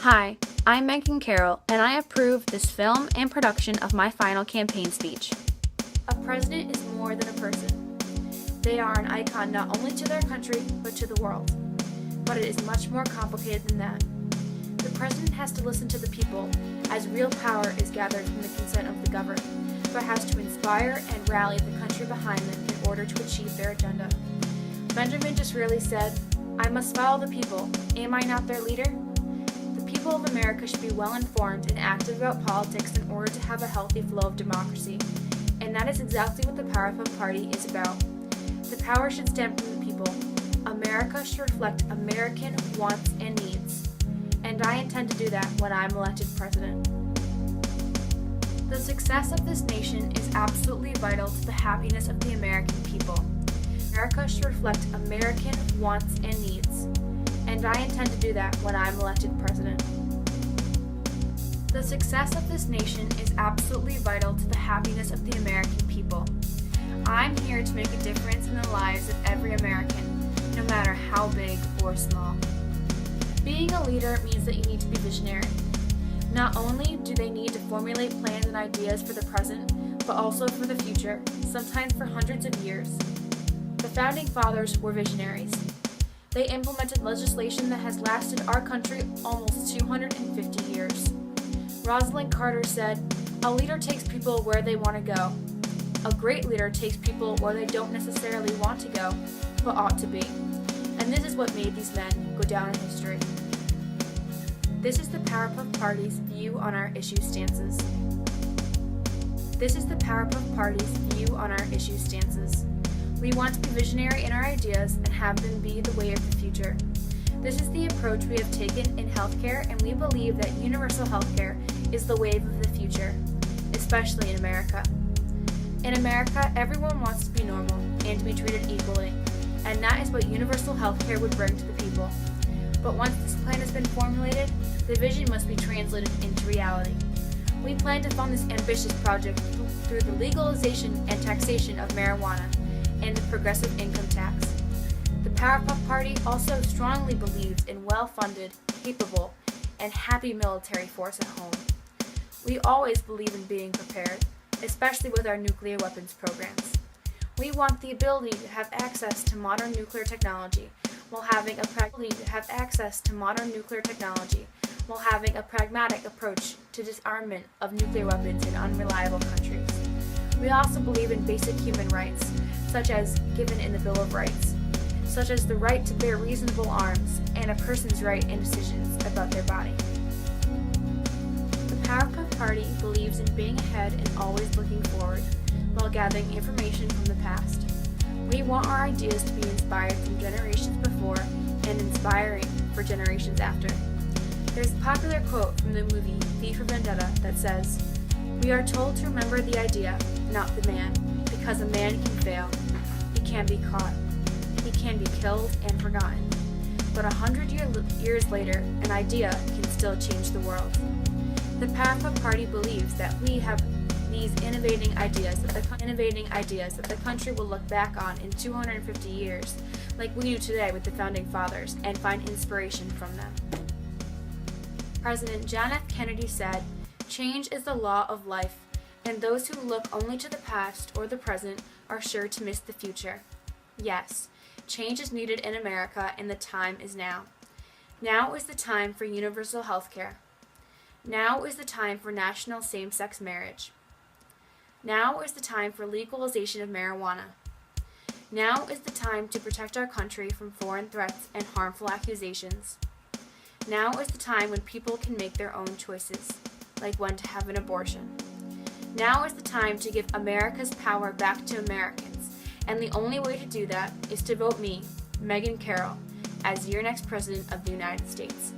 Hi, I'm Meaghan Carroll, and I approve this film and production of my final campaign speech. A president is more than a person. They are an icon not only to their country, but to the world. But it is much more complicated than that. The president has to listen to the people, as real power is gathered from the consent of the governed, but has to inspire and rally the country behind them in order to achieve their agenda. Benjamin Disraeli said, "I must follow the people. Am I not their leader?" The people of America should be well informed and active about politics in order to have a healthy flow of democracy. And that is exactly what the Powerpuff Party is about. The power should stem from the people. America should reflect American wants and needs. And I intend to do that when I'm elected president. The success of this nation is absolutely vital to the happiness of the American people. America should reflect American wants and needs. And I intend to do that when I'm elected president. The success of this nation is absolutely vital to the happiness of the American people. I'm here to make a difference in the lives of every American, no matter how big or small. Being a leader means that you need to be visionary. Not only do they need to formulate plans and ideas for the present, but also for the future, sometimes for hundreds of years. The Founding Fathers were visionaries. They implemented legislation that has lasted our country almost 250 years. Rosalind Carter said, "A leader takes people where they want to go. A great leader takes people where they don't necessarily want to go, but ought to be." And this is what made these men go down in history. This is the Powerpuff Party's view on our issue stances. This is the Powerpuff Party's view on our issue stances. We want to be visionary in our ideas and have them be the way of the future. This is the approach we have taken in healthcare, and we believe that universal healthcare is the wave of the future, especially in America. In America, everyone wants to be normal and to be treated equally, and that is what universal healthcare would bring to the people. But once this plan has been formulated, the vision must be translated into reality. We plan to fund this ambitious project through the legalization and taxation of marijuana and the progressive income tax. The Powerpuff Party also strongly believes in well-funded, capable, and happy military force at home. We always believe in being prepared, especially with our nuclear weapons programs. We want the ability to have access to modern nuclear technology while having a pragmatic approach to disarmament of nuclear weapons in unreliable countries. We also believe in basic human rights, such as given in the Bill of Rights, such as the right to bear reasonable arms and a person's right in decisions about their body. The Powerpuff Party believes in being ahead and always looking forward, while gathering information from the past. We want our ideas to be inspired from generations before and inspiring for generations after. There's a popular quote from the movie V for Vendetta that says, "We are told to remember the idea, not the man, because a man can fail. He can be caught. He can be killed and forgotten. But 100 years later, an idea can still change the world." The Powerpuff Party believes that we have these innovating ideas that the country will look back on in 250 years, like we do today with the Founding Fathers, and find inspiration from them. President John F. Kennedy said, "Change is the law of life, and those who look only to the past or the present are sure to miss the future." Yes, change is needed in America, and the time is now. Now is the time for universal health care. Now is the time for national same-sex marriage. Now is the time for legalization of marijuana. Now is the time to protect our country from foreign threats and harmful accusations. Now is the time when people can make their own choices, like when to have an abortion. Now is the time to give America's power back to Americans, and the only way to do that is to vote me, Meaghan Carroll, as your next President of the United States.